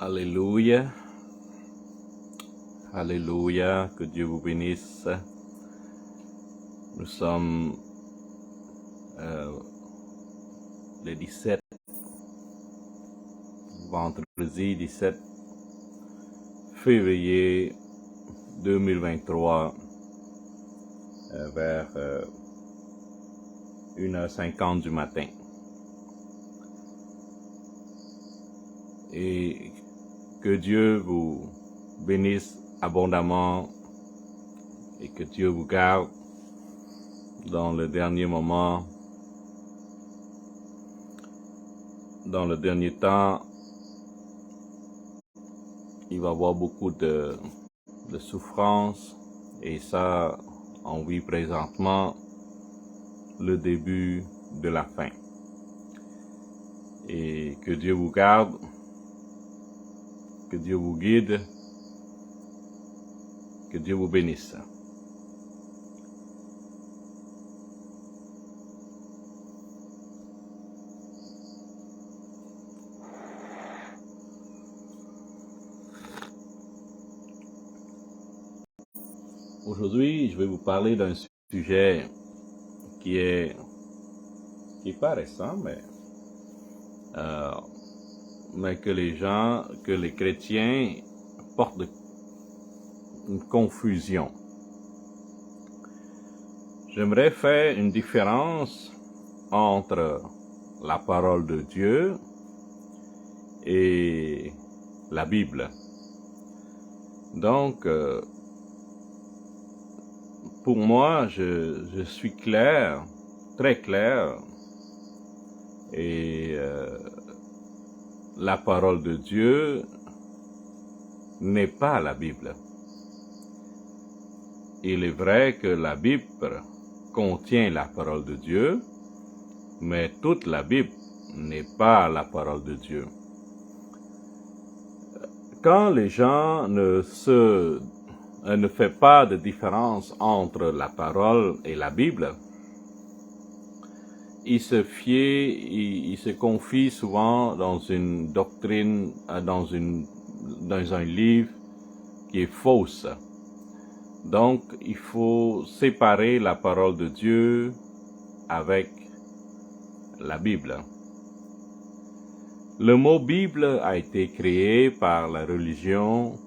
Alléluia. Alléluia. Que Dieu vous bénisse. Nous sommes le 17, vendredi 17 février 2023 vers 1h50 du matin. Et que Dieu vous bénisse abondamment et que Dieu vous garde dans le dernier moment, dans le dernier temps. Il va y avoir beaucoup de souffrance et ça, on vit présentement le début de la fin. Et que Dieu vous garde, que Dieu vous guide, que Dieu vous bénisse. Aujourd'hui, je vais vous parler d'un sujet qui est pas récent, mais que les chrétiens portent une confusion. J'aimerais faire une différence entre la parole de Dieu et la Bible. Donc, pour moi, je suis clair, très clair, et la parole de Dieu n'est pas la Bible. Il est vrai que la Bible contient la parole de Dieu, mais toute la Bible n'est pas la parole de Dieu. Quand les gens ne font pas de différence entre la parole et la Bible, ils se confient souvent dans une doctrine, dans un livre qui est fausse. Donc, il faut séparer la parole de Dieu avec la Bible. Le mot Bible a été créé par la religion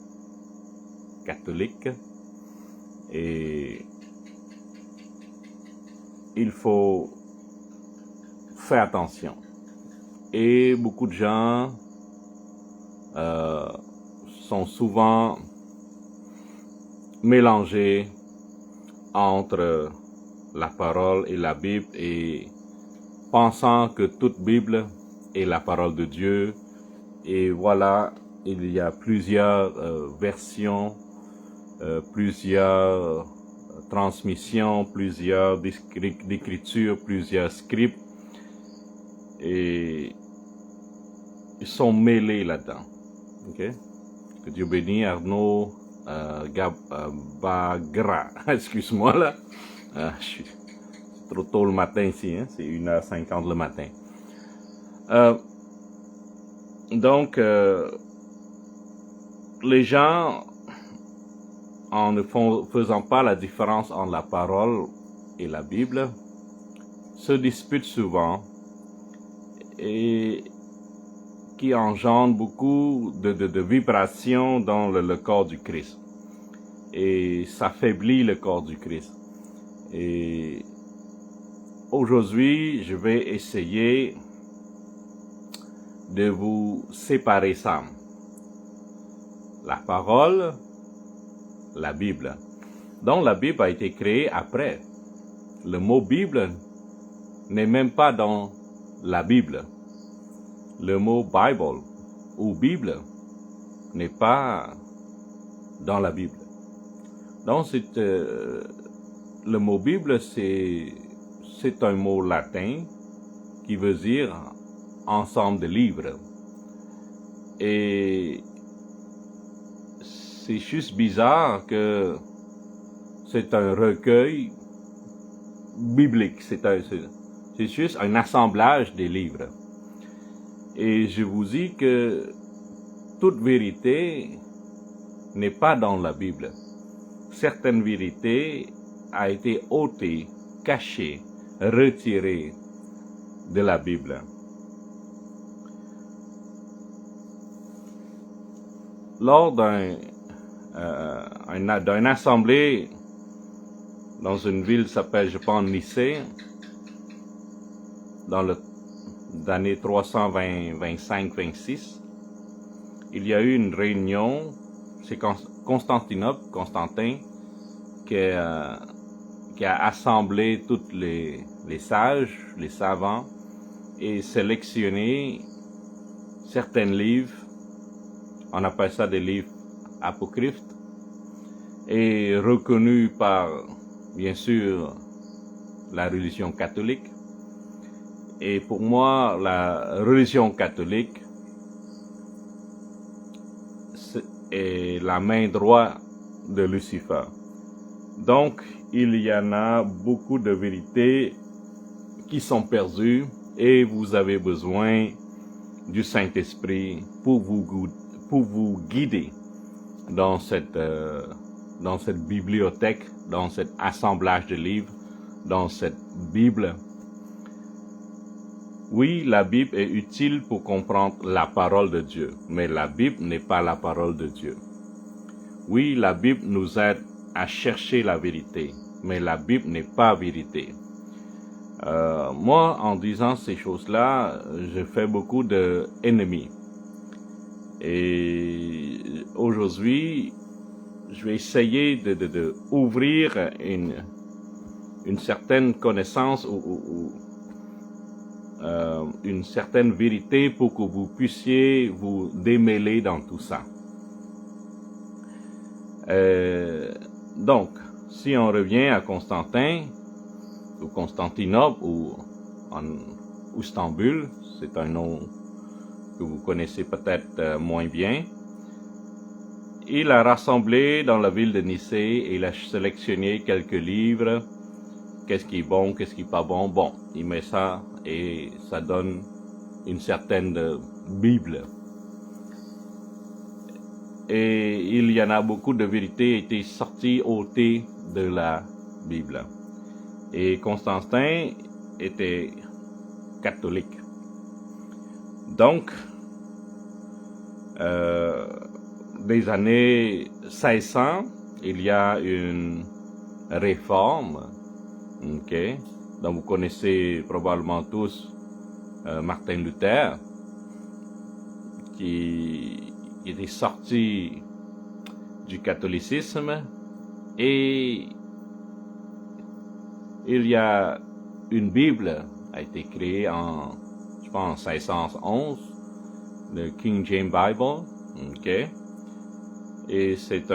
catholique et il faut faire attention. Et beaucoup de gens sont souvent mélangés entre la parole et la Bible et pensant que toute Bible est la parole de Dieu. Et voilà, il y a plusieurs versions, plusieurs transmissions, plusieurs d'écritures, plusieurs scripts, et ils sont mêlés là-dedans. Okay? Que Dieu bénisse Arnaud Bagra. Excuse-moi là. C'est trop tôt le matin ici, hein? C'est 1h50 le matin. Donc, les gens, en ne faisant pas la différence entre la parole et la Bible, se disputent souvent et qui engendre beaucoup de vibrations dans le corps du Christ. Et ça affaiblit le corps du Christ. Et aujourd'hui, je vais essayer de vous séparer ça. La parole, la Bible. Donc la Bible a été créée après. Le mot Bible n'est même pas dans la Bible. Le mot Bible ou Bible n'est pas dans la Bible. Donc le mot Bible, c'est un mot latin qui veut dire ensemble de livres. Et c'est juste bizarre que c'est un recueil biblique. C'est juste un assemblage des livres. Et je vous dis que toute vérité n'est pas dans la Bible. Certaines vérités ont été ôtées, cachées, retirées de la Bible. Lors d'une assemblée dans une ville qui s'appelle, je pense, Nicée, dans l'année 325-26, il y a eu une réunion, c'est Constantin, qui a assemblé tous les sages, les savants, et sélectionné certains livres, on appelle ça des livres apocryphes, et reconnus par, bien sûr, la religion catholique. Et pour moi, la religion catholique est la main droite de Lucifer. Donc, il y en a beaucoup de vérités qui sont perdues et vous avez besoin du Saint-Esprit pour vous guider dans cette bibliothèque, dans cet assemblage de livres, dans cette Bible. Oui, la Bible est utile pour comprendre la parole de Dieu, mais la Bible n'est pas la parole de Dieu. Oui, la Bible nous aide à chercher la vérité, mais la Bible n'est pas vérité. Moi, en disant ces choses-là, je fais beaucoup d'ennemis. Et aujourd'hui, je vais essayer de ouvrir une certaine connaissance ou une certaine vérité pour que vous puissiez vous démêler dans tout ça. Donc, si on revient à Constantin, ou Constantinople, ou en Istanbul, c'est un nom que vous connaissez peut-être moins bien, il a rassemblé dans la ville de Nicée et il a sélectionné quelques livres. Qu'est-ce qui est bon, qu'est-ce qui n'est pas bon? Bon, il met ça et ça donne une certaine Bible. Et il y en a beaucoup de vérités qui étaient sorties, ôtées de la Bible. Et Constantin était catholique. Donc, des années 1600, il y a une réforme, okay, dont vous connaissez probablement tous Martin Luther, qui était sorti du catholicisme, et il y a une Bible a été créée en, je pense, 1611, le King James Bible, okay, et c'est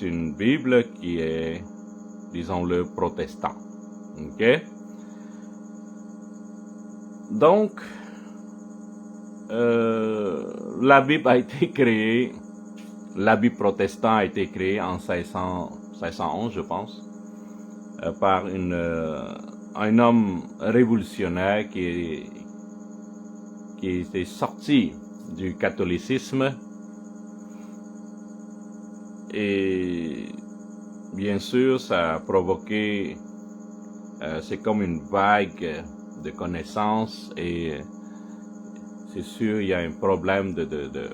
une Bible qui est, disons-le, protestant, ok. Donc, la Bible a été créée, la Bible protestante a été créée en 1611, je pense, par un homme révolutionnaire qui était sorti du catholicisme, et bien sûr ça a provoqué, c'est comme une vague de connaissances, et c'est sûr il y a un problème de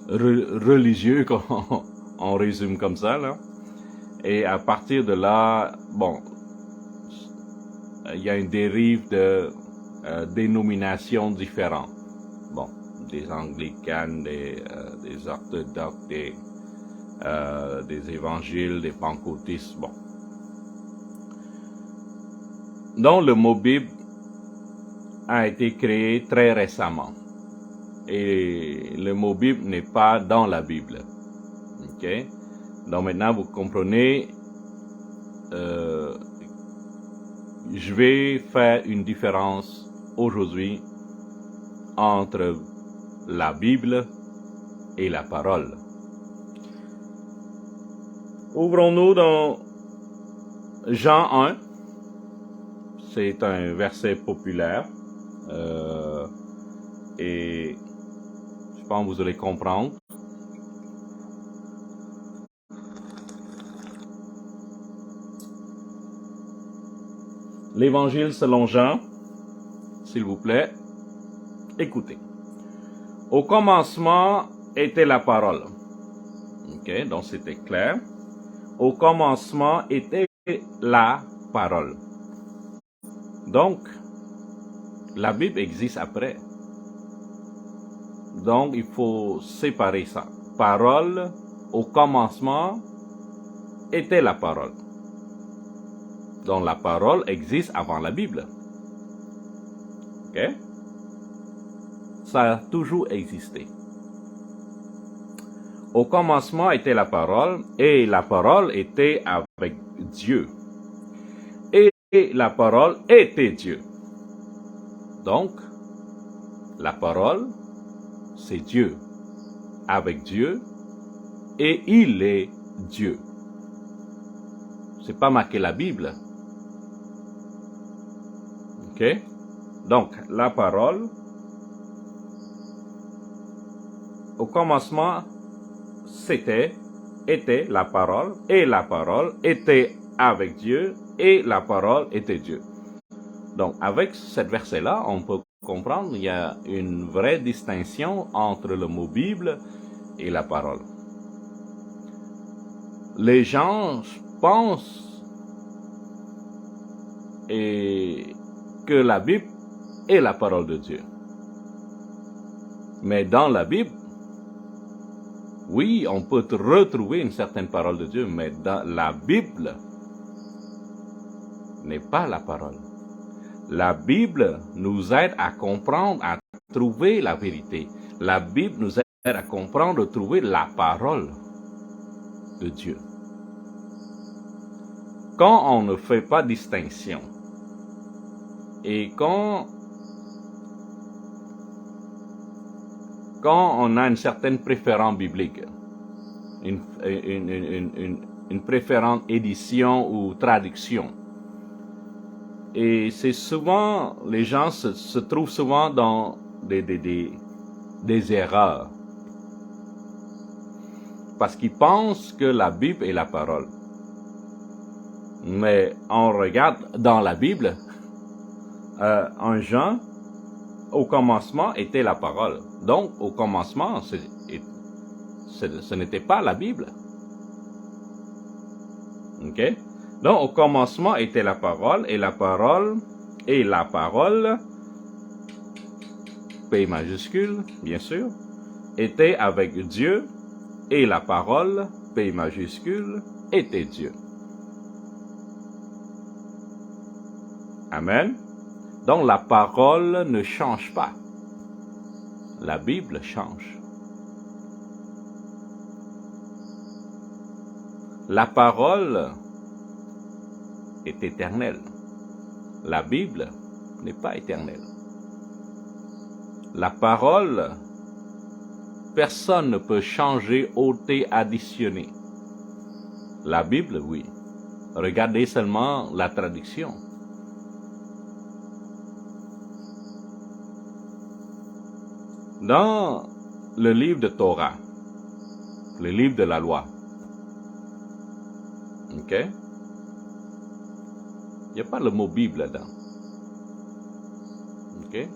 religieux, on résume comme ça là. Et à partir de là, bon, il y a une dérive de dénominations différentes. Bon, des anglicanes, des orthodoxes, des évangiles, des pentecôtistes, bon. Donc le mot Bible a été créé très récemment. Et le mot Bible n'est pas dans la Bible. Ok? Donc maintenant vous comprenez, je vais faire une différence aujourd'hui entre la Bible et la parole. Ouvrons-nous dans Jean 1. C'est un verset populaire. Et Je pense que vous allez comprendre. L'Évangile selon Jean, s'il vous plaît, écoutez. Au commencement était la parole. Ok, donc c'était clair. Au commencement était la parole. Donc, la Bible existe après. Donc, il faut séparer ça. Parole, au commencement, était la parole. Donc, la parole existe avant la Bible. Ok? Ça a toujours existé. Au commencement était la parole, et la parole était avec Dieu. Et la parole était Dieu. Donc, la parole, c'est Dieu, avec Dieu, et il est Dieu. C'est pas marqué la Bible. Ok? Donc, la parole, au commencement, était la parole était avec Dieu, et la parole était Dieu. Donc, avec cette verset-là, on peut comprendre qu'il y a une vraie distinction entre le mot Bible et la parole. Les gens pensent que la Bible est la parole de Dieu. Mais dans la Bible, oui, on peut retrouver une certaine parole de Dieu, mais dans la Bible n'est pas la parole. La Bible nous aide à comprendre, à trouver la vérité. La Bible nous aide à comprendre, à trouver la parole de Dieu. Quand on ne fait pas distinction, et quand on a une certaine préférence biblique, une préférence édition ou traduction, et c'est souvent, les gens se trouvent souvent dans des erreurs. Parce qu'ils pensent que la Bible est la parole. Mais on regarde dans la Bible, en Jean, au commencement était la parole. Donc, au commencement, ce n'était pas la Bible. Ok? Donc, au commencement était la parole, et la parole, P majuscule, bien sûr, était avec Dieu, et la parole, P majuscule, était Dieu. Amen. Donc, la parole ne change pas. La Bible change. La parole est éternelle. La Bible n'est pas éternelle. La parole, personne ne peut changer, ôter, additionner. La Bible, oui. Regardez seulement la traduction. Dans le livre de Torah, le livre de la loi, ok? Il n'y a pas le mot Bible là-dedans. Ok?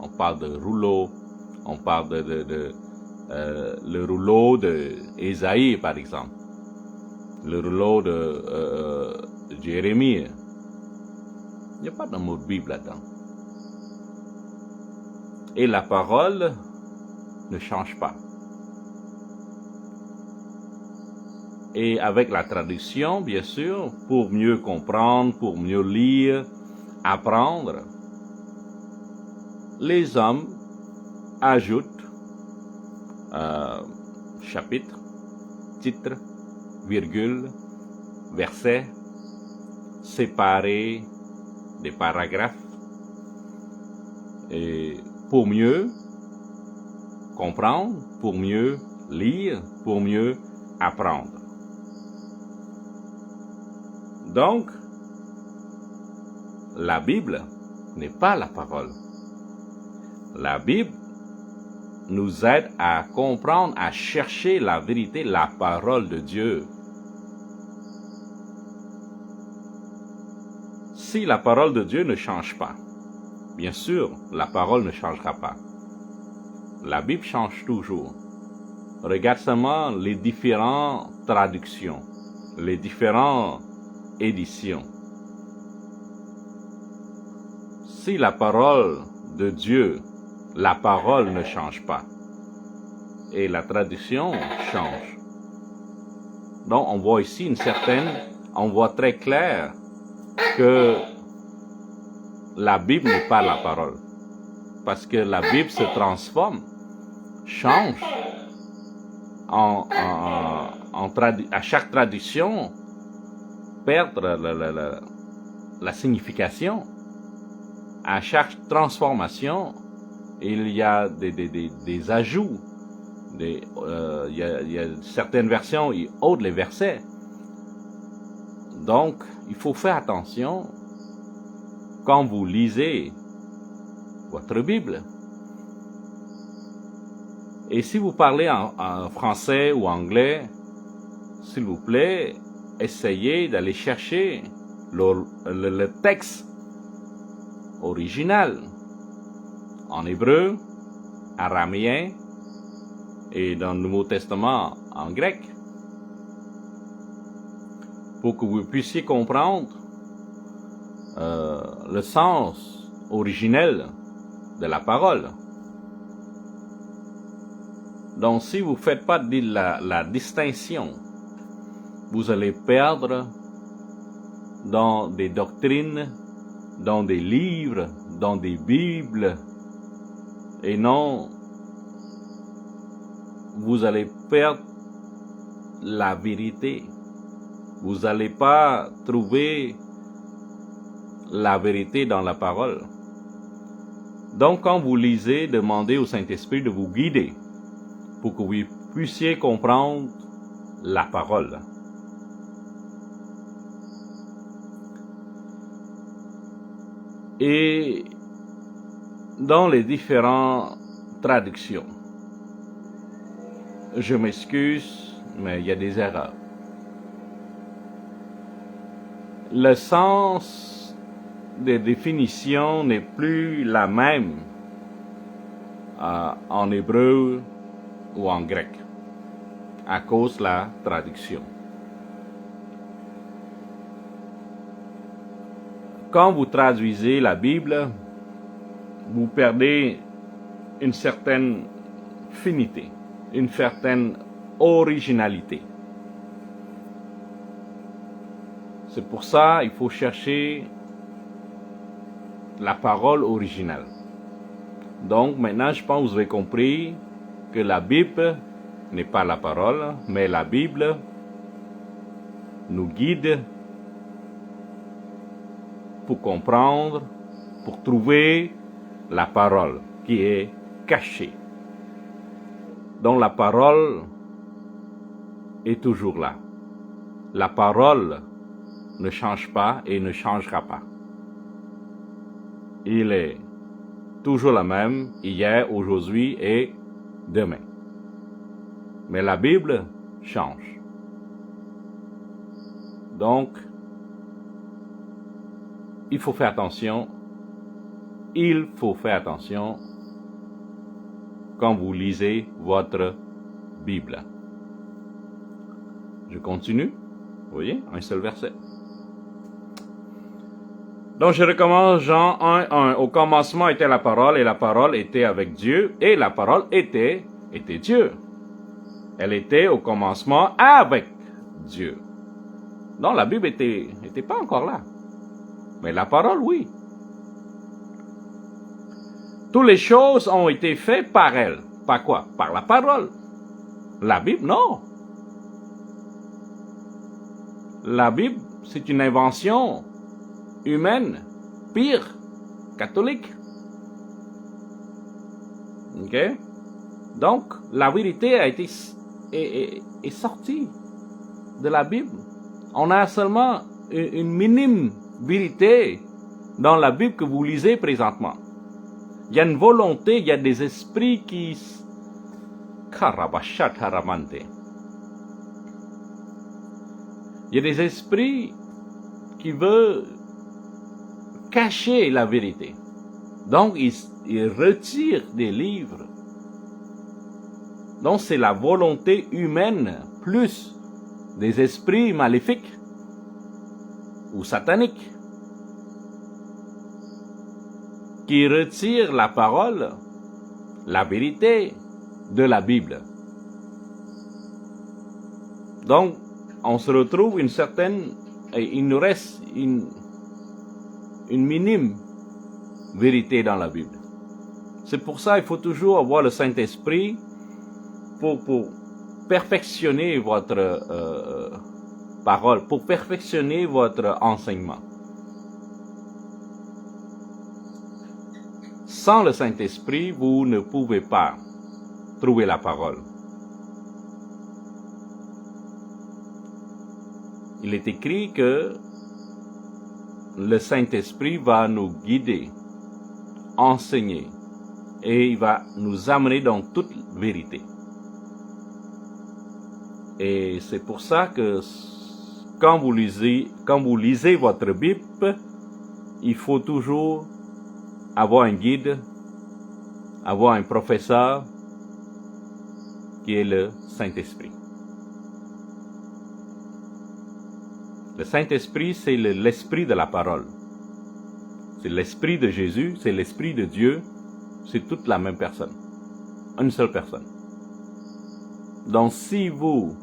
On parle de rouleau, on parle le rouleau de Ésaïe, par exemple. Le rouleau de Jérémie. Il n'y a pas de mot Bible là-dedans. Et la parole ne change pas. Et avec la traduction, bien sûr, pour mieux comprendre, pour mieux lire, apprendre, les hommes ajoutent chapitre, titre, virgule, verset, séparés des paragraphes, et pour mieux comprendre, pour mieux lire, pour mieux apprendre. Donc, la Bible n'est pas la parole. La Bible nous aide à comprendre, à chercher la vérité, la parole de Dieu. Si la parole de Dieu ne change pas, bien sûr, la parole ne changera pas. La Bible change toujours. Regarde seulement les différentes traductions, les différentes éditions. Si la parole de Dieu, la parole ne change pas, et la traduction change. Donc on voit ici on voit très clair que la Bible n'est pas la parole. Parce que la Bible se transforme, change. À chaque traduction, perdre la signification. À chaque transformation, il y a des ajouts. Il y a certaines versions, ils ôtent les versets. Donc, il faut faire attention quand vous lisez votre Bible. Et si vous parlez en français ou anglais, s'il vous plaît, essayez d'aller chercher le texte original en hébreu, araméen et dans le Nouveau Testament en grec, pour que vous puissiez comprendre le sens originel de la parole. Donc, si vous ne faites pas la distinction, vous allez perdre dans des doctrines, dans des livres, dans des Bibles, et non, vous allez perdre la vérité. Vous n'allez pas trouver la vérité dans la parole. Donc, quand vous lisez, demandez au Saint-Esprit de vous guider pour que vous puissiez comprendre la parole. Et dans les différentes traductions, je m'excuse, mais il y a des erreurs. Le sens des définitions n'est plus la même en hébreu ou en grec à cause de la traduction. Quand vous traduisez la Bible, vous perdez une certaine finité, une certaine originalité. C'est pour ça qu'il faut chercher la parole originale. Donc maintenant, je pense que vous avez compris que la Bible n'est pas la parole, mais la Bible nous guide pour comprendre, pour trouver la parole qui est cachée. Donc la parole est toujours là. La parole ne change pas et ne changera pas. Il est toujours la même, hier, aujourd'hui et demain. Mais la Bible change. Donc, il faut faire attention. Il faut faire attention quand vous lisez votre Bible. Je continue. Vous voyez, un seul verset. Donc, je recommence Jean 1:1. Au commencement était la parole, et la parole était avec Dieu, et la parole était Dieu. Elle était au commencement avec Dieu. Donc, la Bible était pas encore là. Mais la parole, oui. Toutes les choses ont été faites par elle. Par quoi? Par la parole. La Bible, non. La Bible, c'est une invention humaine, pire, catholique. Ok? Donc, la vérité est sortie de la Bible. On a seulement une minime vérité dans la Bible que vous lisez présentement. Il y a une volonté, il y a des esprits qui Karabashataramante. Il y a des esprits qui veulent cacher la vérité. Donc, ils retirent des livres. Donc, c'est la volonté humaine plus des esprits maléfiques ou sataniques qui retirent la parole, la vérité de la Bible. Donc, on se retrouve il nous reste une minime vérité dans la Bible. C'est pour ça qu'il faut toujours avoir le Saint-Esprit pour perfectionner votre parole, pour perfectionner votre enseignement. Sans le Saint-Esprit, vous ne pouvez pas trouver la parole. Il est écrit que le Saint-Esprit va nous guider, enseigner, et il va nous amener dans toute vérité. Et c'est pour ça que quand vous lisez votre Bible, il faut toujours avoir un guide, avoir un professeur qui est le Saint-Esprit. Le Saint-Esprit, c'est l'esprit de la parole. C'est l'esprit de Jésus, c'est l'esprit de Dieu, c'est toute la même personne. Une seule personne. Donc si vous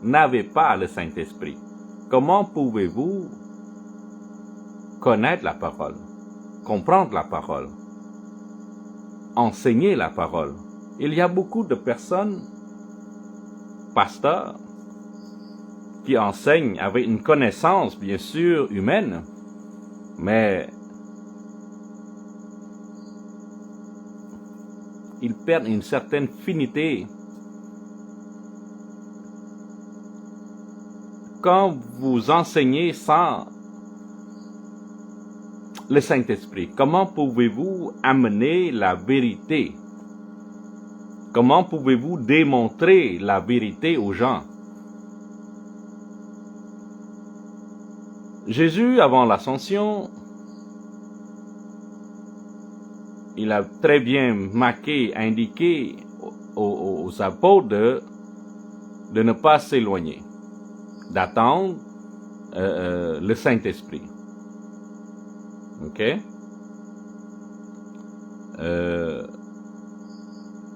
n'avez pas le Saint-Esprit, comment pouvez-vous connaître la parole, comprendre la parole, enseigner la parole? Il y a beaucoup de personnes, pasteurs, qui enseignent avec une connaissance, bien sûr, humaine, mais ils perdent une certaine finité. Quand vous enseignez sans le Saint-Esprit, comment pouvez-vous amener la vérité? Comment pouvez-vous démontrer la vérité aux gens? Jésus, avant l'ascension, il a très bien indiqué aux apôtres de ne pas s'éloigner, d'attendre le Saint-Esprit. Ok?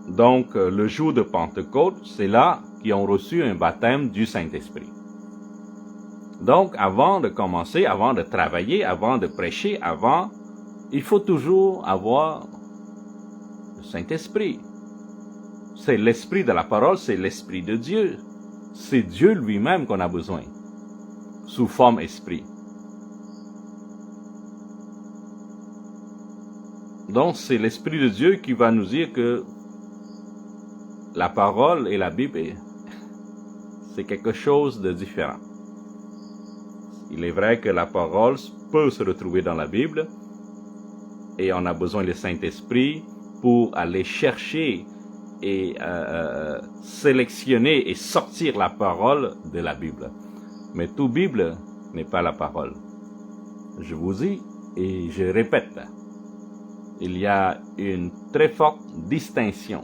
Donc, le jour de Pentecôte, c'est là qu'ils ont reçu un baptême du Saint-Esprit. Donc, avant de commencer, avant de travailler, avant de prêcher, il faut toujours avoir le Saint-Esprit. C'est l'esprit de la parole, c'est l'esprit de Dieu. C'est Dieu lui-même qu'on a besoin, sous forme esprit. Donc, c'est l'esprit de Dieu qui va nous dire que la parole et la Bible, c'est quelque chose de différent. Il est vrai que la parole peut se retrouver dans la Bible et on a besoin du Saint-Esprit pour aller chercher et sélectionner et sortir la parole de la Bible. Mais toute Bible n'est pas la parole. Je vous dis et je répète, il y a une très forte distinction.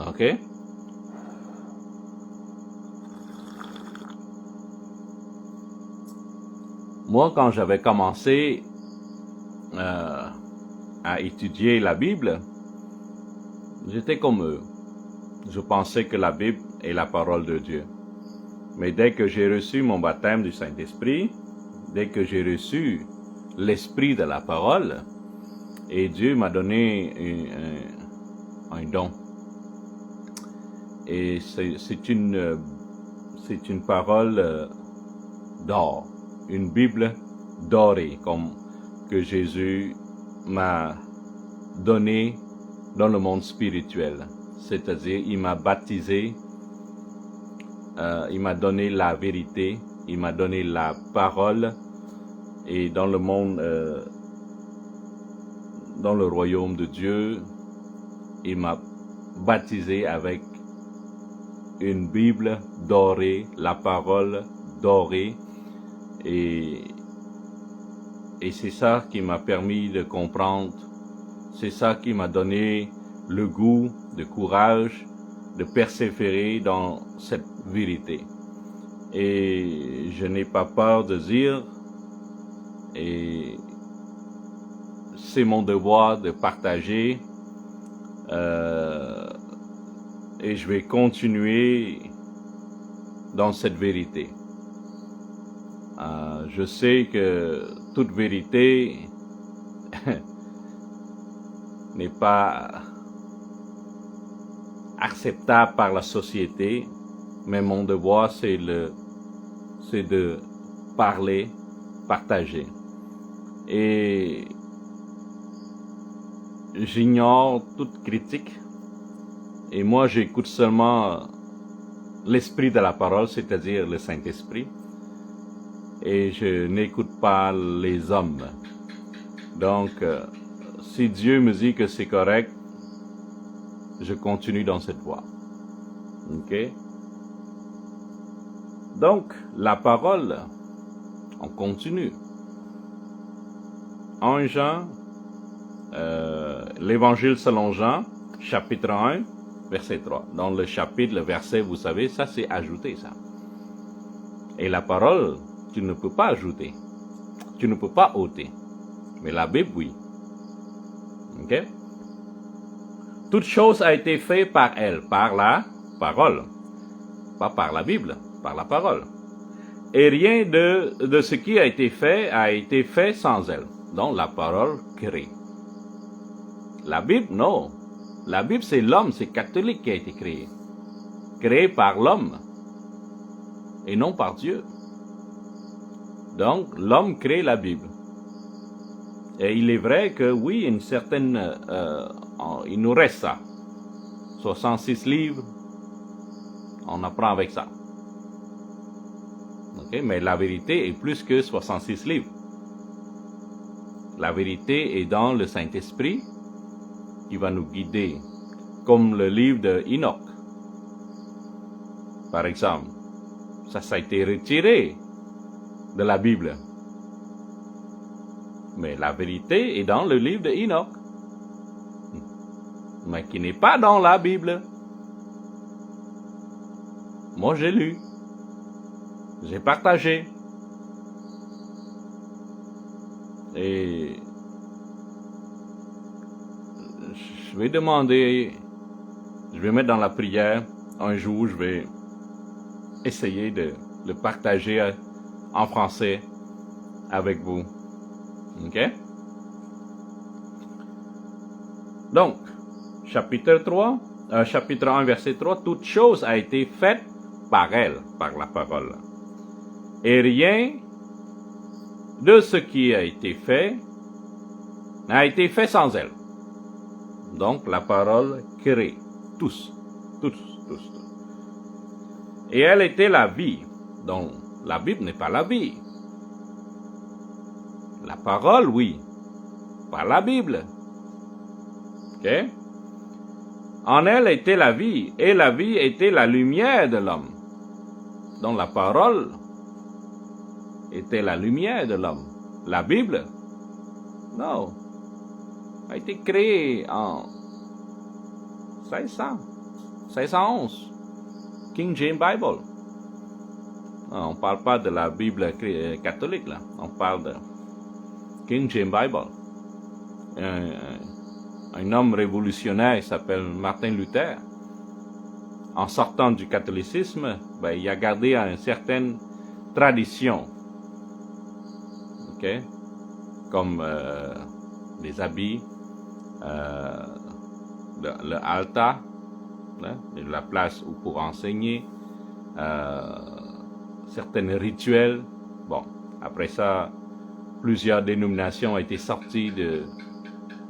Ok? Moi, quand j'avais commencé à étudier la Bible, j'étais comme eux. Je pensais que la Bible est la parole de Dieu. Mais dès que j'ai reçu mon baptême du Saint-Esprit, dès que j'ai reçu l'esprit de la parole, et Dieu m'a donné un don. Et c'est une parole d'or, une Bible dorée, comme que Jésus m'a donné dans le monde spirituel. C'est-à-dire, il m'a baptisé, il m'a donné la vérité, il m'a donné la parole, et dans le monde, dans le royaume de Dieu, il m'a baptisé avec une Bible dorée, la parole dorée, et c'est ça qui m'a permis de comprendre, c'est ça qui m'a donné le goût, le courage de persévérer dans cette vérité. Et je n'ai pas peur de dire, et c'est mon devoir de partager, et je vais continuer dans cette vérité. Je sais que toute vérité n'est pas acceptable par la société, mais mon devoir c'est de parler, partager. Et j'ignore toute critique, et moi j'écoute seulement l'esprit de la parole, c'est-à-dire le Saint-Esprit, et je n'écoute pas les hommes. Donc, si Dieu me dit que c'est correct, je continue dans cette voie. Ok? Donc, la parole, on continue. En Jean, l'Évangile selon Jean, chapitre 1, verset 3. Dans le chapitre, le verset, vous savez, ça c'est ajouté, ça. Et la parole, tu ne peux pas ajouter. Tu ne peux pas ôter. Mais la Bible, oui. Ok? Toute chose a été faite par elle, par la parole. Pas par la Bible, par la parole. Et rien de ce qui a été fait sans elle. Donc la parole crée. La Bible, non. La Bible, c'est l'homme, c'est catholique qui a été créé. Créé par l'homme. Et non par Dieu. Donc, l'homme crée la Bible. Et il est vrai que, oui, une certaine... il nous reste ça. 66 livres. On apprend avec ça. Okay? Mais la vérité est plus que 66 livres. La vérité est dans le Saint-Esprit qui va nous guider. Comme le livre de Enoch. Par exemple. Ça a été retiré de la Bible. Mais la vérité est dans le livre de Enoch. Mais qui n'est pas dans la Bible. Moi, j'ai lu. J'ai partagé. Et je vais demander, je vais mettre dans la prière, un jour, je vais essayer de le partager en français avec vous. Ok? Donc, chapitre 1, verset 3, toute chose a été faite par elle, par la parole. Et rien de ce qui a été fait n'a été fait sans elle. Donc, la parole crée. Tous. Et elle était la vie. Donc, la Bible n'est pas la vie. La parole, oui. Pas la Bible. Ok? En elle était la vie, et la vie était la lumière de l'homme. Donc, la parole était la lumière de l'homme. La Bible, non, a été créée en 1611. King James Bible. On ne parle pas de la Bible catholique, là. On parle de King James Bible. Un homme révolutionnaire, il s'appelle Martin Luther. En sortant du catholicisme, il a gardé une certaine tradition. Okay? Comme les habits, le altar, la place pour enseigner, certains rituels. Bon, après ça, plusieurs dénominations ont été sorties de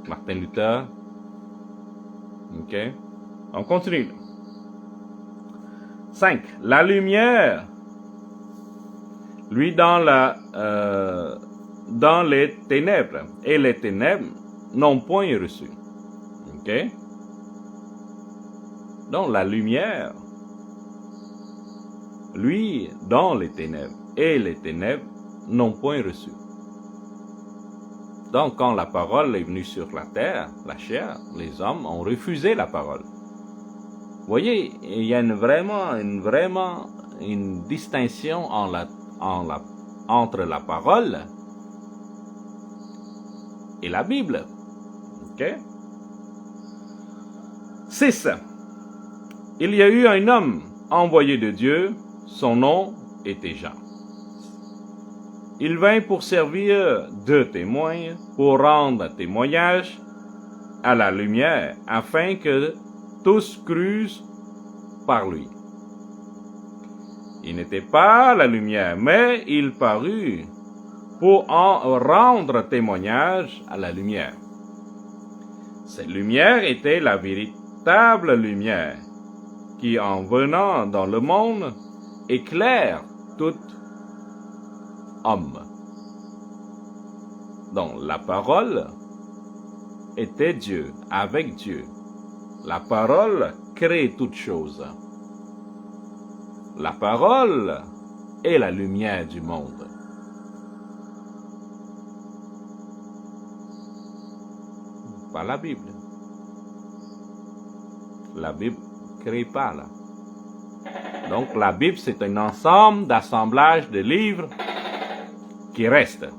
Martin Luther. Ok? On continue. 5. La lumière, lui, dans les ténèbres, et les ténèbres n'ont point reçu. Ok? Donc la lumière, lui, dans les ténèbres, et les ténèbres n'ont point reçu. Donc quand la parole est venue sur la terre, la chair, les hommes ont refusé la parole. Vous voyez, il y a vraiment une distinction entre la parole et la Bible. Ok? 6. Il y a eu un homme envoyé de Dieu, son nom était Jean. Il vint pour servir de témoin, pour rendre témoignage à la lumière, afin que tous crussent par lui. Il n'était pas la lumière, mais il parut pour en rendre témoignage à la lumière. Cette lumière était la véritable lumière qui, en venant dans le monde, éclaire tout homme. Donc la parole était Dieu, avec Dieu. La parole crée toutes choses. La parole est la lumière du monde. Pas la Bible. La Bible ne crée pas là. Donc la Bible, c'est un ensemble d'assemblage de livres qui restent.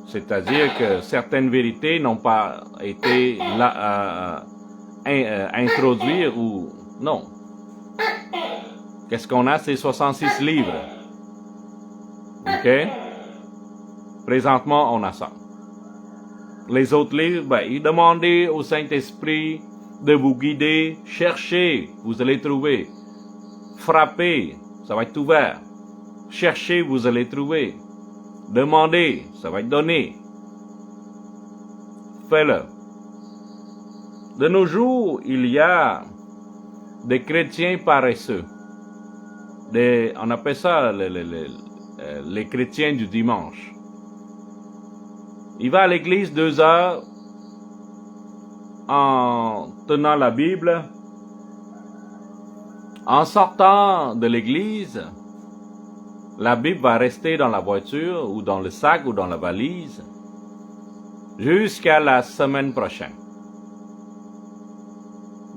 C'est-à-dire que certaines vérités n'ont pas été introduites ou non. Qu'est-ce qu'on a? C'est 66 livres. OK? Présentement, on a ça. Les autres livres, ils demandaient au Saint-Esprit de vous guider. Cherchez, vous allez trouver. Frappez, ça va être ouvert. Cherchez, vous allez trouver. Demandez, ça va être donné. Fais-le. De nos jours, il y a des chrétiens paresseux. On appelle ça les chrétiens du dimanche. Il va à l'église 2 heures en tenant la Bible. En sortant de l'église, la Bible va rester dans la voiture ou dans le sac ou dans la valise jusqu'à la semaine prochaine.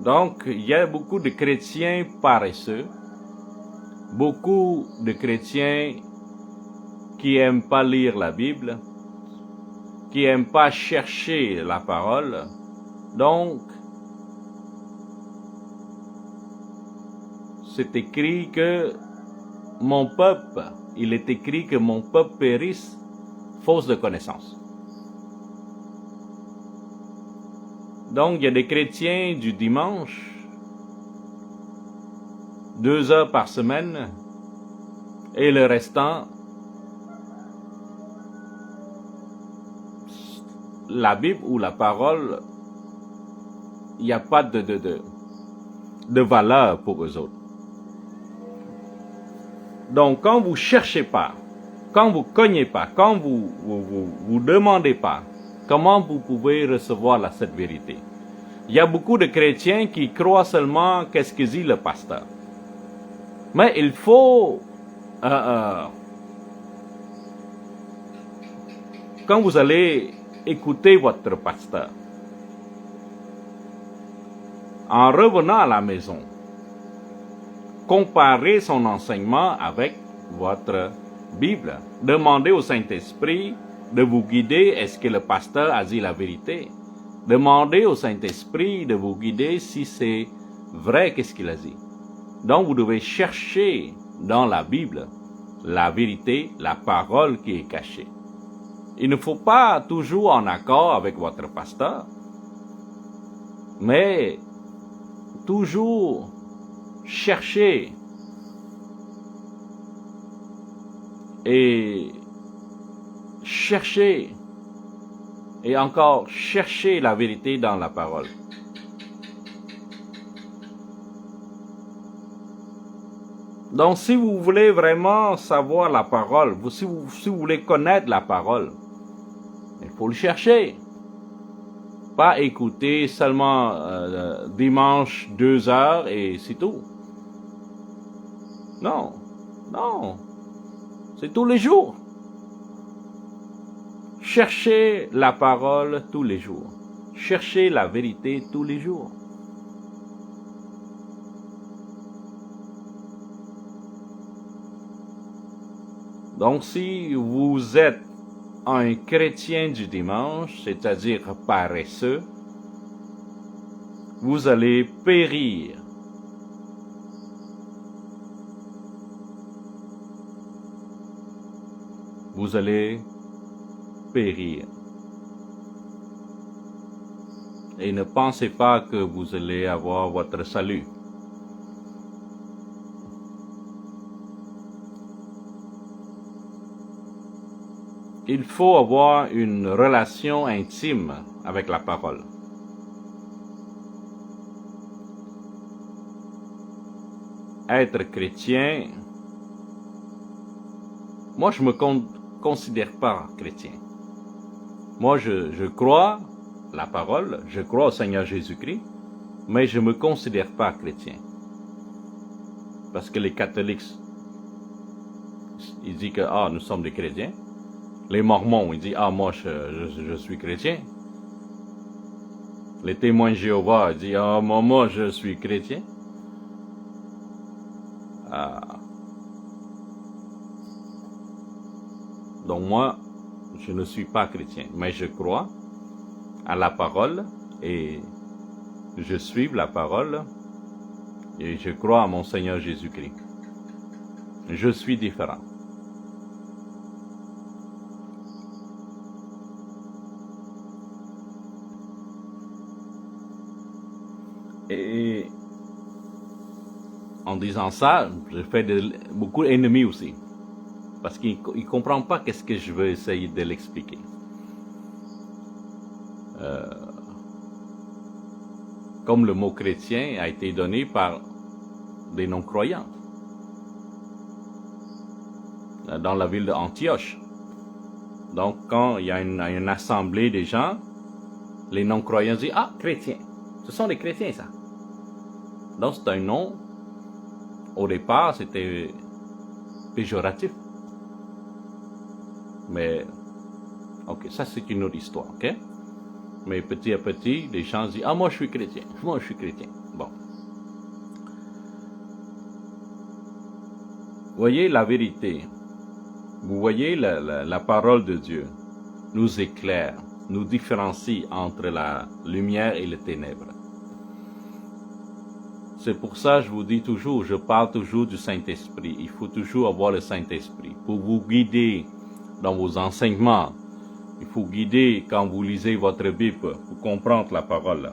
Donc, il y a beaucoup de chrétiens paresseux, beaucoup de chrétiens qui n'aiment pas lire la Bible, qui n'aiment pas chercher la parole. Donc, c'est écrit que mon peuple, il est écrit que mon peuple périsse faute de connaissance. Donc, il y a des chrétiens du dimanche, 2 heures par semaine, et le restant, la Bible ou la parole, il n'y a pas de valeur pour eux autres. Donc, quand vous cherchez pas, quand vous cognez pas, quand vous demandez pas, comment vous pouvez recevoir cette vérité? Il y a beaucoup de chrétiens qui croient seulement qu'est-ce que dit le pasteur. Mais il faut, quand vous allez écouter votre pasteur, en revenant à la maison, comparez son enseignement avec votre Bible. Demandez au Saint-Esprit de vous guider. Est-ce que le pasteur a dit la vérité? Demandez au Saint-Esprit de vous guider si c'est vrai qu'est-ce qu'il a dit. Donc vous devez chercher dans la Bible la vérité, la parole qui est cachée. Il ne faut pas toujours en accord avec votre pasteur, mais toujours chercher et chercher et encore chercher la vérité dans la parole. Donc, si vous voulez vraiment savoir la parole, si vous voulez connaître la parole, il faut le chercher. Pas écouter seulement dimanche 2 heures et c'est tout. Non, non, c'est tous les jours. Cherchez la parole tous les jours. Cherchez la vérité tous les jours. Donc si vous êtes un chrétien du dimanche, c'est-à-dire paresseux, vous allez périr. Vous allez périr. Et ne pensez pas que vous allez avoir votre salut. Il faut avoir une relation intime avec la parole. Être chrétien, moi je me considère pas chrétien. Moi je crois la parole, je crois au Seigneur Jésus-Christ, mais je me considère pas chrétien. Parce que les catholiques, ils disent que nous sommes des chrétiens. Les mormons, ils disent moi je suis chrétien. Les témoins de Jéhovah, ils disent moi je suis chrétien. Donc moi, je ne suis pas chrétien, mais je crois à la parole et je suis la parole et je crois à mon Seigneur Jésus-Christ. Je suis différent. Et en disant ça, je fais beaucoup d'ennemis aussi. Parce qu'il ne comprend pas qu'est-ce que je veux essayer de l'expliquer. Comme le mot chrétien a été donné par des non-croyants dans la ville d'Antioche. Donc, quand il y a une assemblée des gens, les non-croyants disent chrétiens. Ce sont des chrétiens, ça. Donc, c'est un nom. Au départ, c'était péjoratif. Mais, ok, ça c'est une autre histoire, ok? Mais petit à petit, les gens disent moi je suis chrétien, moi je suis chrétien. Bon. Voyez la vérité. Vous voyez la parole de Dieu nous éclaire, nous différencie entre la lumière et les ténèbres. C'est pour ça que je vous dis toujours, je parle toujours du Saint-Esprit. Il faut toujours avoir le Saint-Esprit pour vous guider dans vos enseignements. Il faut guider quand vous lisez votre Bible pour comprendre la parole.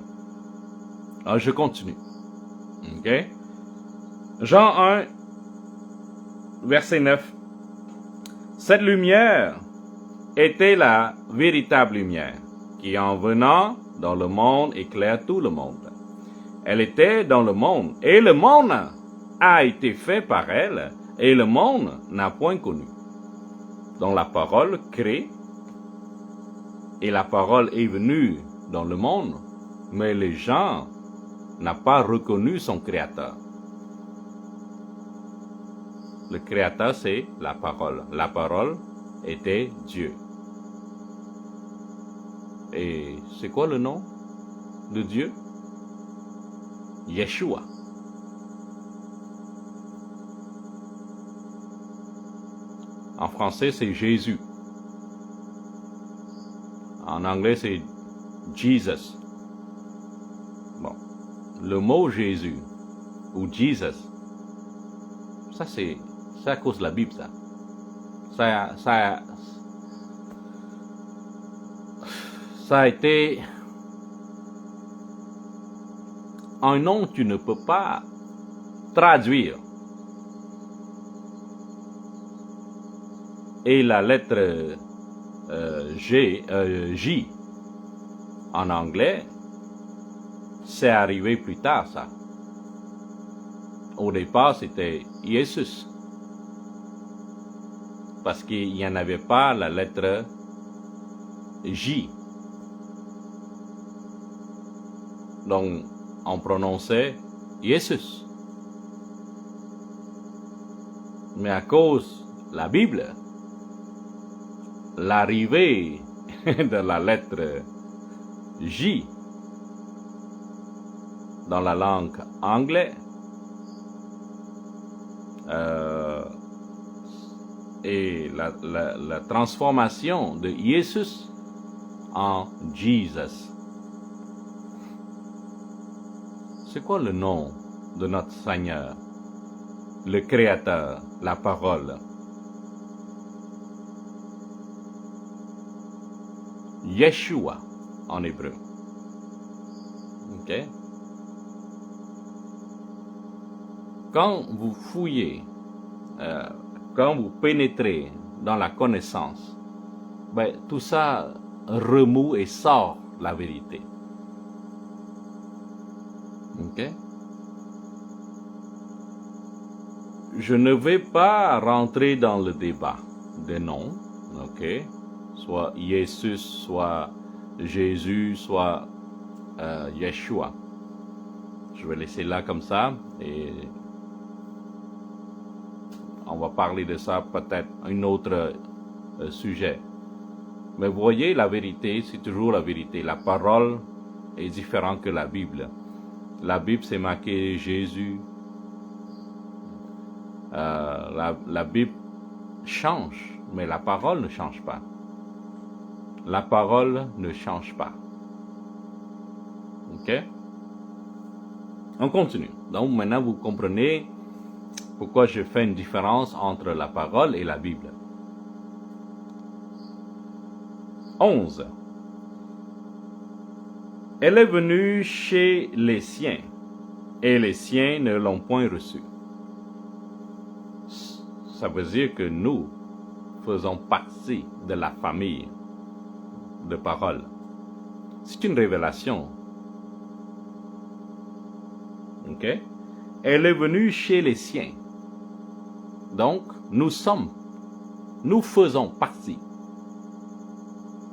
Alors, je continue. Ok? Jean 1, verset 9. Cette lumière était la véritable lumière qui, en venant dans le monde, éclaire tout le monde. Elle était dans le monde, et le monde a été fait par elle, et le monde n'a point connu. Donc la parole crée, et la parole est venue dans le monde, mais les gens n'ont pas reconnu son créateur. Le créateur, c'est la parole. La parole était Dieu. Et c'est quoi le nom de Dieu? Yeshua. En français, c'est Jésus. En anglais, c'est Jesus. Bon. Le mot Jésus ou Jesus, ça c'est à cause de la Bible, ça. Ça a été un nom que tu ne peux pas traduire. Et la lettre J en anglais, c'est arrivé plus tard, ça. Au départ, c'était Jesus. Parce qu'il n'y en avait pas la lettre J. Donc, on prononçait Jesus. Mais à cause de la Bible, l'arrivée de la lettre J dans la langue anglaise et la transformation de Jesus en Jesus. C'est quoi le nom de notre Seigneur, le Créateur, la parole? Yeshua en hébreu. Ok? Quand vous fouillez, quand vous pénétrez dans la connaissance, ben, tout ça remue et sort la vérité. Ok? Je ne vais pas rentrer dans le débat des noms, ok? Soit Jésus, soit Jésus, soit Yeshua. Je vais laisser là comme ça et on va parler de ça peut-être un autre sujet. Mais vous voyez, la vérité, c'est toujours la vérité. La parole est différente que la Bible. La Bible, c'est marqué Jésus. La Bible change, mais la parole ne change pas. La parole ne change pas. Ok? On continue. Donc maintenant, vous comprenez pourquoi je fais une différence entre la parole et la Bible. 11. Elle est venue chez les siens, et les siens ne l'ont point reçue. Ça veut dire que nous faisons partie de la famille de parole. C'est une révélation. Ok? Elle est venue chez les siens. Donc, nous faisons partie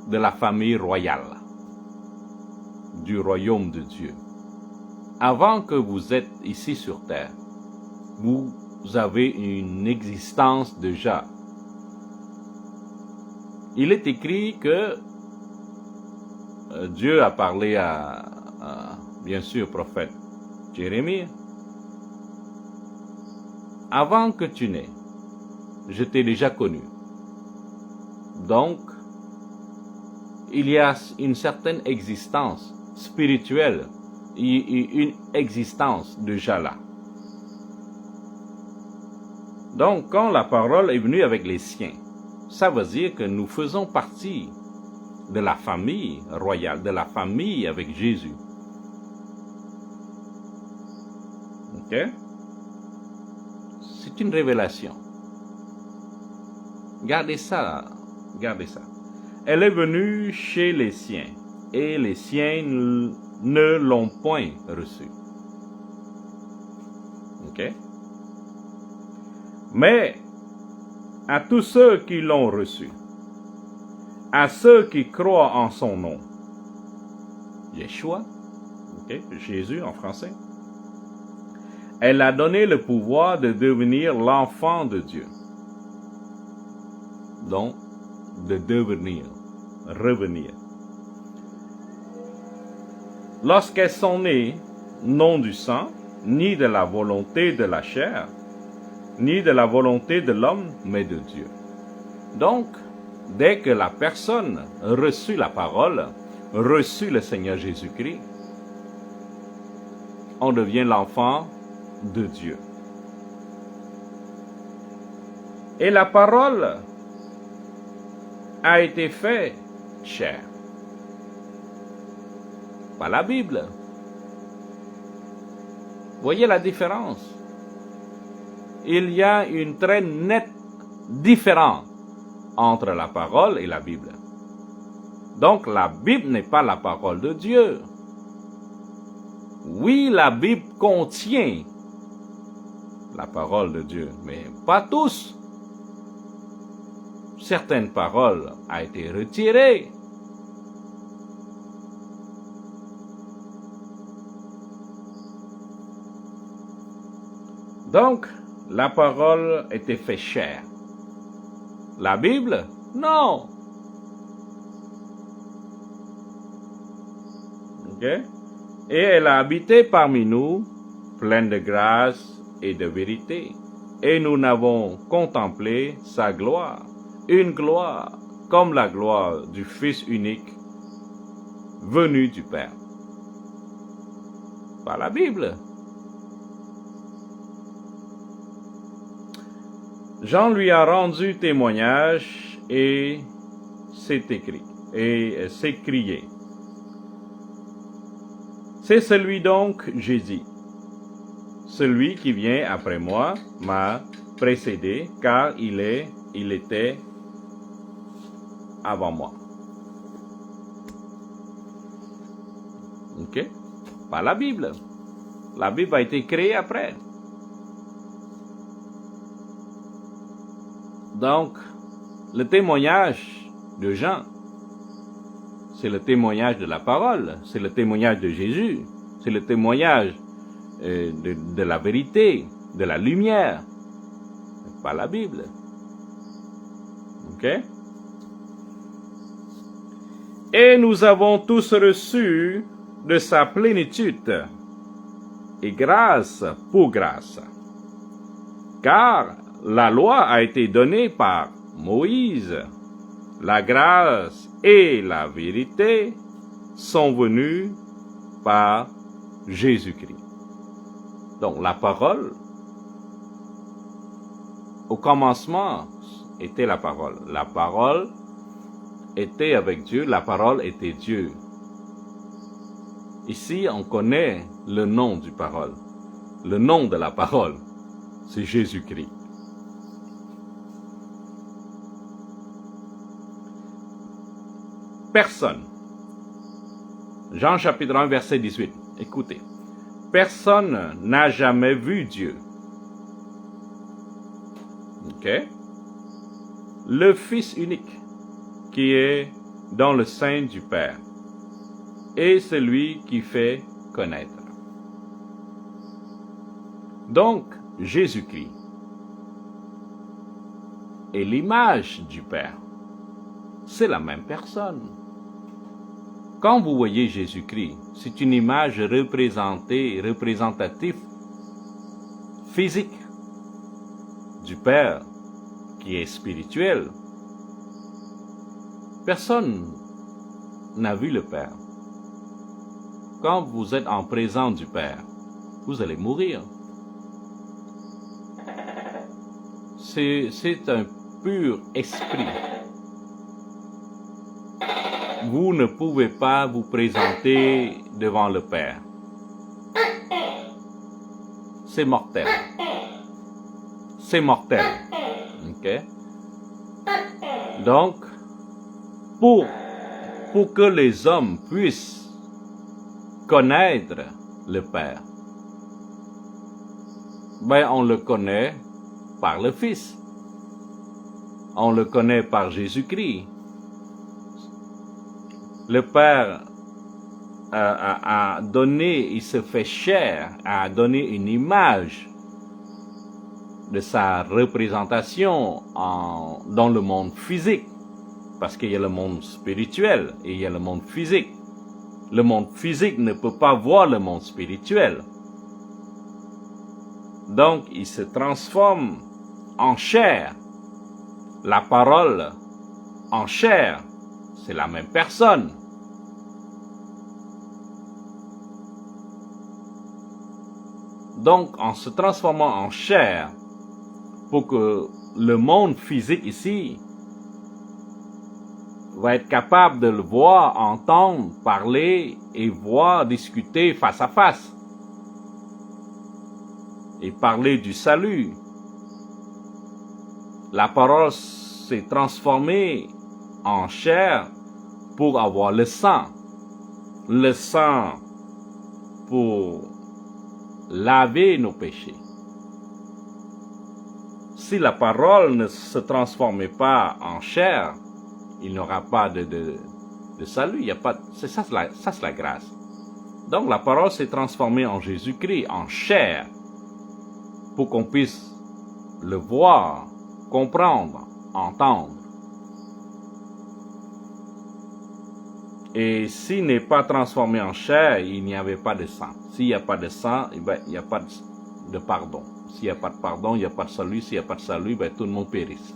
de la famille royale, du royaume de Dieu. Avant que vous êtes ici sur terre, vous avez une existence déjà. Il est écrit que Dieu a parlé à bien sûr, prophète Jérémie. Avant que tu nais, je t'ai déjà connu. Donc, il y a une certaine existence spirituelle, une existence déjà là. Donc, quand la parole est venue avec les siens, ça veut dire que nous faisons partie de la famille royale, de la famille avec Jésus. Ok? C'est une révélation. Gardez ça, gardez ça. Elle est venue chez les siens, et les siens ne l'ont point reçue. Ok? Mais à tous ceux qui l'ont reçu, à ceux qui croient en son nom, Yeshua, okay, Jésus en français, elle a donné le pouvoir de devenir l'enfant de Dieu. Donc, de devenir, revenir. Lorsqu'elles sont nées, non du sang, ni de la volonté de la chair, ni de la volonté de l'homme, mais de Dieu. Donc, dès que la personne reçut la parole, reçut le Seigneur Jésus-Christ, on devient l'enfant de Dieu. Et la parole a été faite chair. Pas la Bible. Voyez la différence? Il y a une très nette différence entre la parole et la Bible. Donc la Bible n'est pas la parole de Dieu. Oui, la Bible contient la parole de Dieu, mais pas tous. Certaines paroles ont été retirées. Donc, la parole était faite chair. La Bible? Non. Ok? Et elle a habité parmi nous, pleine de grâce et de vérité. Et nous n'avons contemplé sa gloire, une gloire comme la gloire du Fils unique, venu du Père. Par la Bible. Jean lui a rendu témoignage et s'est écrit et s'écrié. C'est celui donc, Jésus. Celui qui vient après moi m'a précédé, car il était avant moi. Ok? Pas la Bible. La Bible a été créée après. Donc, le témoignage de Jean, c'est le témoignage de la parole, c'est le témoignage de Jésus, c'est le témoignage de la vérité, de la lumière, pas la Bible. Ok? Et nous avons tous reçu de sa plénitude, et grâce pour grâce. Car la loi a été donnée par Moïse, la grâce et la vérité sont venues par Jésus-Christ. Donc la parole, au commencement, était la parole. La parole était avec Dieu, la parole était Dieu. Ici, on connaît le nom du parole. Le nom de la parole, c'est Jésus-Christ. Personne. Jean chapitre 1, verset 18. Écoutez. Personne n'a jamais vu Dieu. Ok? Le Fils unique qui est dans le sein du Père est celui qui fait connaître. Donc, Jésus-Christ est l'image du Père. C'est la même personne. Quand vous voyez Jésus-Christ, c'est une image représentative, physique du Père qui est spirituel. Personne n'a vu le Père. Quand vous êtes en présence du Père, vous allez mourir. C'est un pur esprit. Vous ne pouvez pas vous présenter devant le Père. C'est mortel. C'est mortel. Ok? Donc, pour que les hommes puissent connaître le Père, ben on le connaît par le Fils. On le connaît par Jésus-Christ. Le Père a donné, il se fait chair, a donné une image de sa représentation dans le monde physique. Parce qu'il y a le monde spirituel et il y a le monde physique. Le monde physique ne peut pas voir le monde spirituel. Donc, il se transforme en chair. La parole en chair, c'est la même personne. Donc, en se transformant en chair, pour que le monde physique ici va être capable de le voir, entendre, parler et voir, discuter face à face. Et parler du salut. La parole s'est transformée en chair pour avoir le sang. Le sang pour laver nos péchés. Si la parole ne se transformait pas en chair, il n'y aura pas de salut. Il y a pas, c'est ça, c'est la grâce. Donc la parole s'est transformée en Jésus-Christ, en chair. pour qu'on puisse le voir, comprendre, entendre. Et s'il n'est pas transformé en chair, il n'y avait pas de sang. S'il n'y a pas de sang, eh ben, il n'y a pas de pardon. S'il n'y a pas de pardon, il n'y a pas de salut. S'il n'y a pas de salut, ben, tout le monde périsse.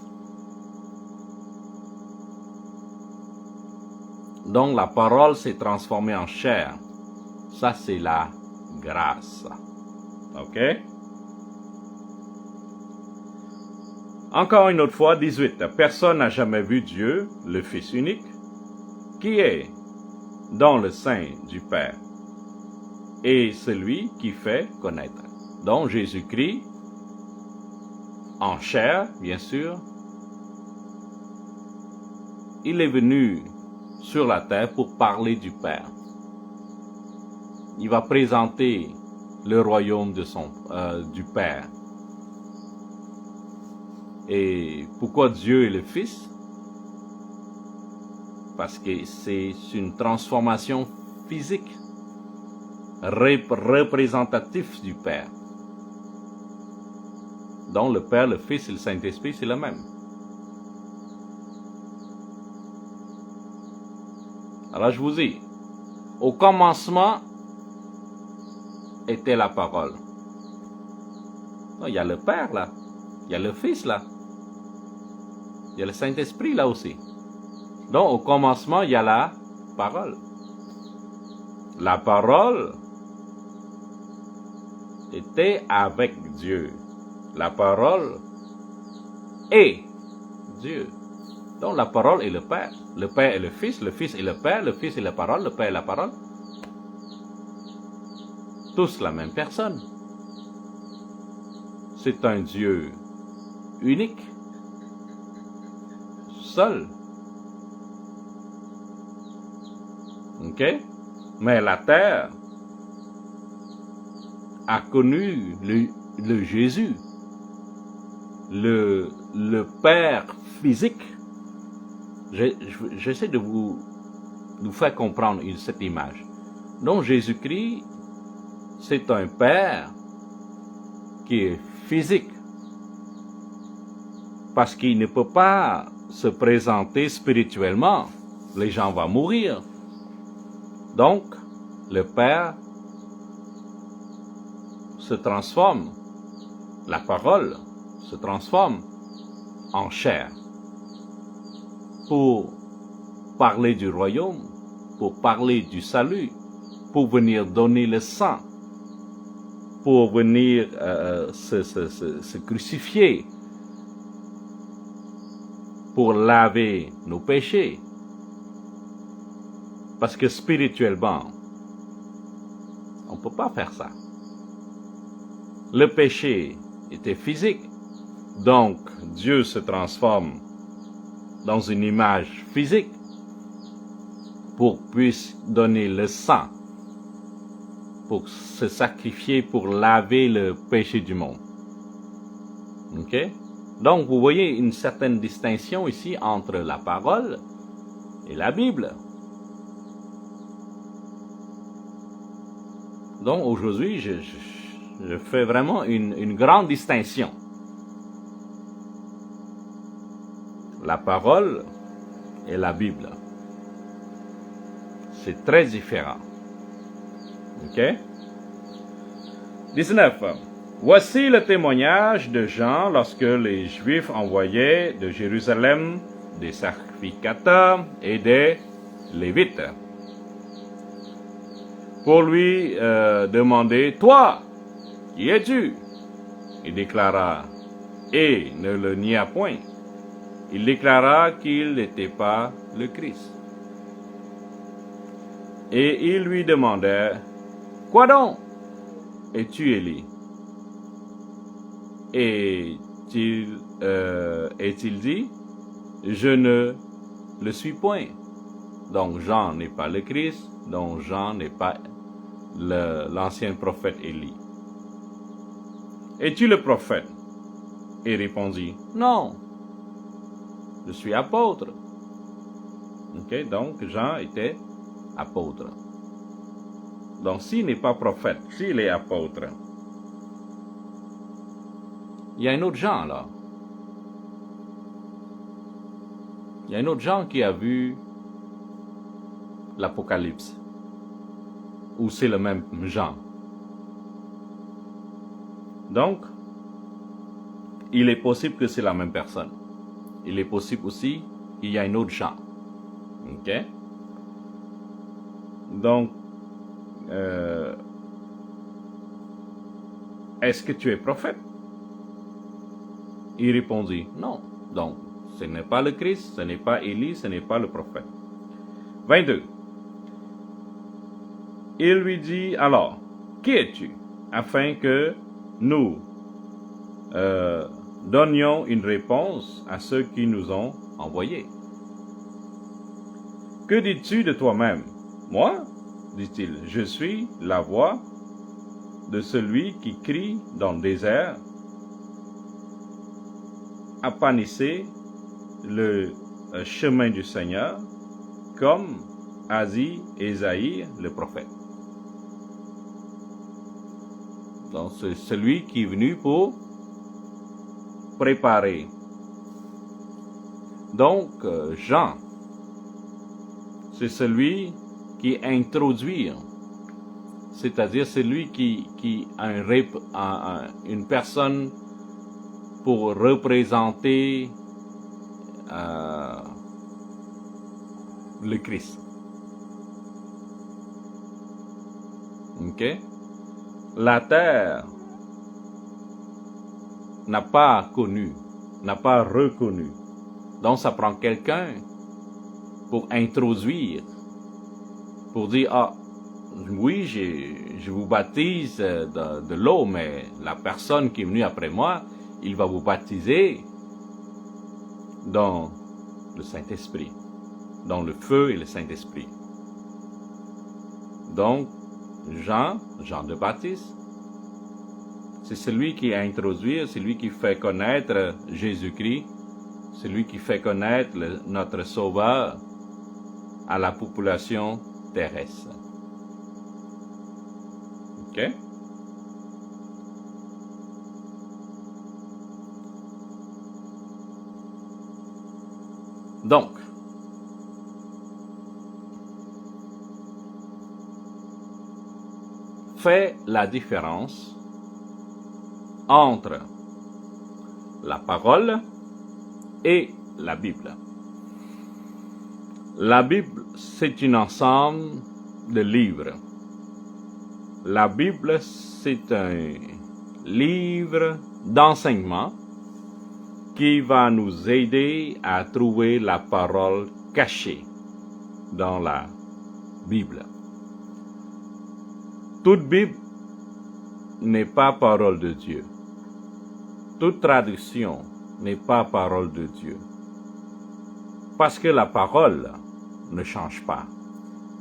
Donc la parole s'est transformée en chair. Ça, c'est la grâce. OK? Encore une autre fois, 18. Personne n'a jamais vu Dieu, le Fils unique, qui est dans le sein du Père, et celui qui fait connaître. Donc Jésus-Christ, en chair, bien sûr, il est venu sur la terre pour parler du Père. Il va présenter le royaume du Père. Et pourquoi Dieu est le Fils? Parce que c'est une transformation physique, représentative du Père. Donc le Père, le Fils et le Saint-Esprit, c'est le même. Alors je vous dis, au commencement était la parole. Non, il y a le Père là, il y a le Fils là, il y a le Saint-Esprit là aussi. Donc au commencement, il y a la parole. La parole était avec Dieu. La parole est Dieu. Donc la parole est le Père. Le Père est le Fils est le Père, le Fils est la parole, le Père est la parole. Tous la même personne. C'est un Dieu unique, seul. OK? Mais la terre a connu le Jésus, le Père physique. J'essaie de vous faire comprendre cette image. Donc Jésus-Christ, c'est un Père qui est physique. Parce qu'il ne peut pas se présenter spirituellement. Les gens vont mourir. Donc, le Père se transforme, la parole se transforme en chair pour parler du royaume, pour parler du salut, pour venir donner le sang, pour venir se crucifier, pour laver nos péchés. Parce que spirituellement, on ne peut pas faire ça. Le péché était physique, donc Dieu se transforme dans une image physique pour puisse donner le sang, pour se sacrifier, pour laver le péché du monde. OK? Donc vous voyez une certaine distinction ici entre la parole et la Bible. Donc aujourd'hui, je fais vraiment une grande distinction. La parole et la Bible. C'est très différent. OK? 19. Voici le témoignage de Jean lorsque les Juifs envoyaient de Jérusalem des sacrificateurs et des Lévites pour lui demander, toi, qui es-tu? Il déclara, et ne le nia point. Il déclara qu'il n'était pas le Christ. Et il lui demandait, quoi donc? Es-tu Élie? Et est-il dit, je ne le suis point. Donc Jean n'est pas le Christ, donc Jean n'est pas l'ancien prophète Élie. Es-tu le prophète? Il répondit, non, je suis apôtre. Ok, donc Jean était apôtre. Donc s'il n'est pas prophète, s'il est apôtre, il y a un autre Jean là. Il y a un autre Jean qui a vu l'Apocalypse. Ou c'est le même Jean. Donc, il est possible que c'est la même personne. Il est possible aussi qu'il y a un autre Jean. Ok? Donc, est-ce que tu es prophète? Il répondit, non. Donc, ce n'est pas le Christ, ce n'est pas Élie, ce n'est pas le prophète. 22. Il lui dit, alors, qui es-tu? Afin que nous donnions une réponse à ceux qui nous ont envoyés. Que dis-tu de toi-même? Moi, dit-il, je suis la voix de celui qui crie dans le désert. Aplanissez le chemin du Seigneur, comme a dit Ésaïe le prophète. Donc c'est celui qui est venu pour préparer. Donc Jean, c'est celui qui introduit, c'est-à-dire celui qui a une personne pour représenter le Christ. Ok? La terre n'a pas connu, n'a pas reconnu. Donc ça prend quelqu'un pour introduire, pour dire, ah, oui, je vous baptise de l'eau, mais la personne qui est venue après moi, il va vous baptiser dans le Saint-Esprit, dans le feu et le Saint-Esprit. Donc, Jean de Baptiste, c'est celui qui a introduit, c'est lui qui fait connaître Jésus-Christ, c'est lui qui fait connaître notre Sauveur à la population terrestre. Ok? Donc, fait la différence entre la parole et la Bible. La Bible, c'est un ensemble de livres. La Bible, c'est un livre d'enseignement qui va nous aider à trouver la parole cachée dans la Bible. Toute Bible n'est pas parole de Dieu. Toute traduction n'est pas parole de Dieu. Parce que la parole ne change pas.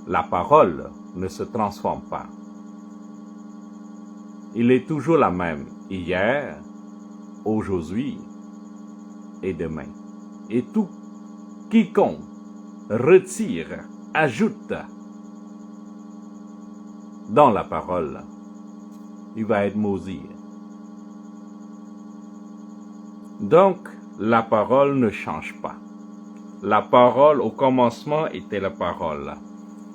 La parole ne se transforme pas. Il est toujours la même hier, aujourd'hui et demain. Et tout quiconque retire, ajoute dans la parole, il va être maudit. Donc, la parole ne change pas. La parole, au commencement, était la parole.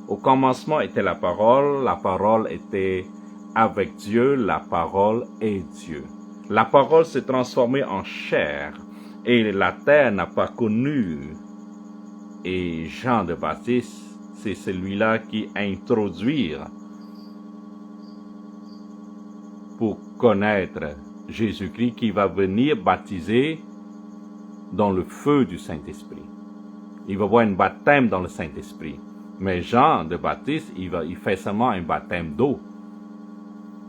Au commencement était la parole était avec Dieu, la parole est Dieu. La parole s'est transformée en chair et la terre n'a pas connu. Et Jean de Baptiste, c'est celui-là qui introduit pour connaître Jésus-Christ qui va venir baptiser dans le feu du Saint-Esprit. Il va avoir un baptême dans le Saint-Esprit. Mais Jean de Baptiste, il fait seulement un baptême d'eau.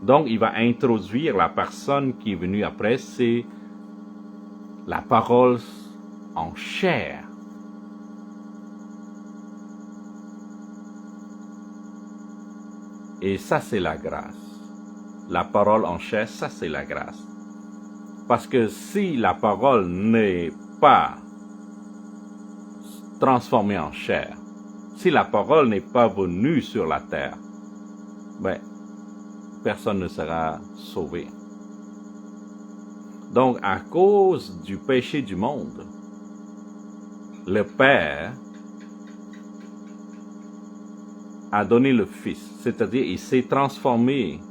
Donc, il va introduire la personne qui est venue après, c'est la parole en chair. Et ça, c'est la grâce. La parole en chair, ça, c'est la grâce. Parce que si la parole n'est pas transformée en chair, si la parole n'est pas venue sur la terre, ben, personne ne sera sauvé. Donc, à cause du péché du monde, le Père a donné le Fils, c'est-à-dire il s'est transformé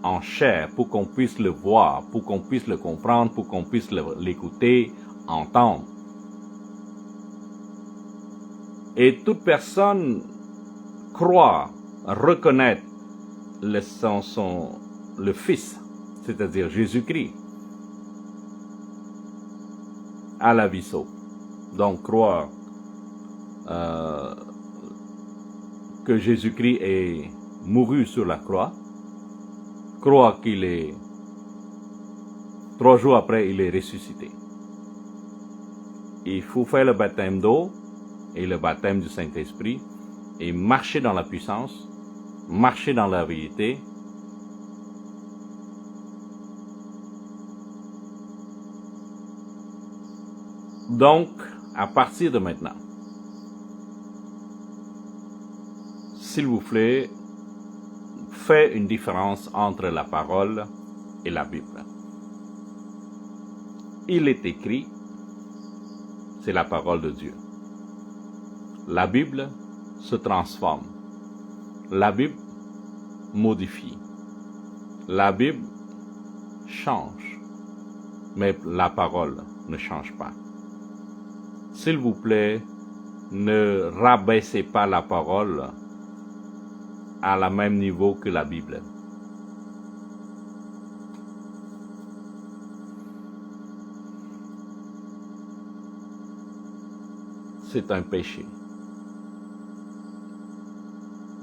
en chair pour qu'on puisse le voir, pour qu'on puisse le comprendre, pour qu'on puisse l'écouter, entendre. Et toute personne croit, reconnaître le Fils, c'est-à-dire Jésus-Christ, à la vie sauve. Donc, croire que Jésus-Christ est mouru sur la croix, croire qu'il est 3 jours après, il est ressuscité. Il faut faire le baptême d'eau et le baptême du Saint-Esprit et marcher dans la puissance, marcher dans la vérité. Donc, à partir de maintenant, s'il vous plaît, faites une différence entre la parole et la Bible. Il est écrit, c'est la parole de Dieu. La Bible se transforme. La Bible modifie. La Bible change. Mais la parole ne change pas. S'il vous plaît, ne rabaissez pas la parole à la même niveau que la Bible. C'est un péché.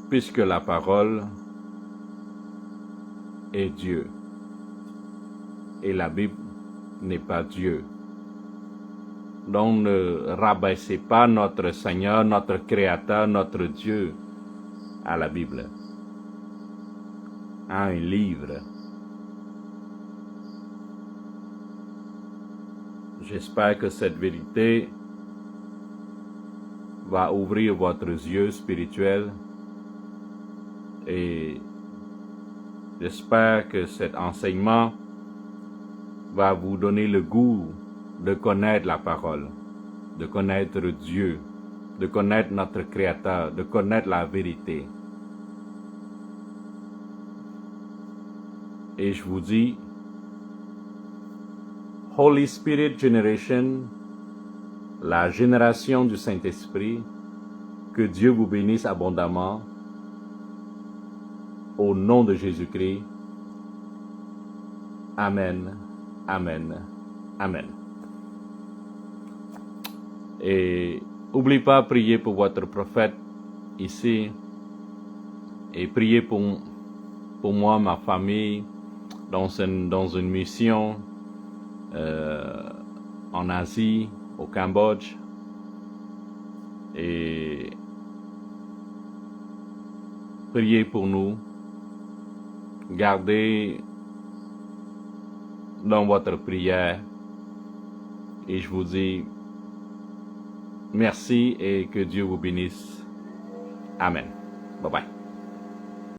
Puisque la parole est Dieu et la Bible n'est pas Dieu. Donc ne rabaissez pas notre Seigneur, notre Créateur, notre Dieu à la Bible, à un livre. J'espère que cette vérité va ouvrir votre yeux spirituel et j'espère que cet enseignement va vous donner le goût de connaître la parole, de connaître Dieu, de connaître notre Créateur, de connaître la vérité. Et je vous dis, Holy Spirit Generation, la génération du Saint-Esprit, que Dieu vous bénisse abondamment, au nom de Jésus-Christ. Amen, Amen, Amen. Et n'oubliez pas de prier pour votre prophète ici et prier pour moi, ma famille, dans une mission en Asie, au Cambodge. Et priez pour nous. Gardez dans votre prière. Et je vous dis merci et que Dieu vous bénisse. Amen. Bye bye.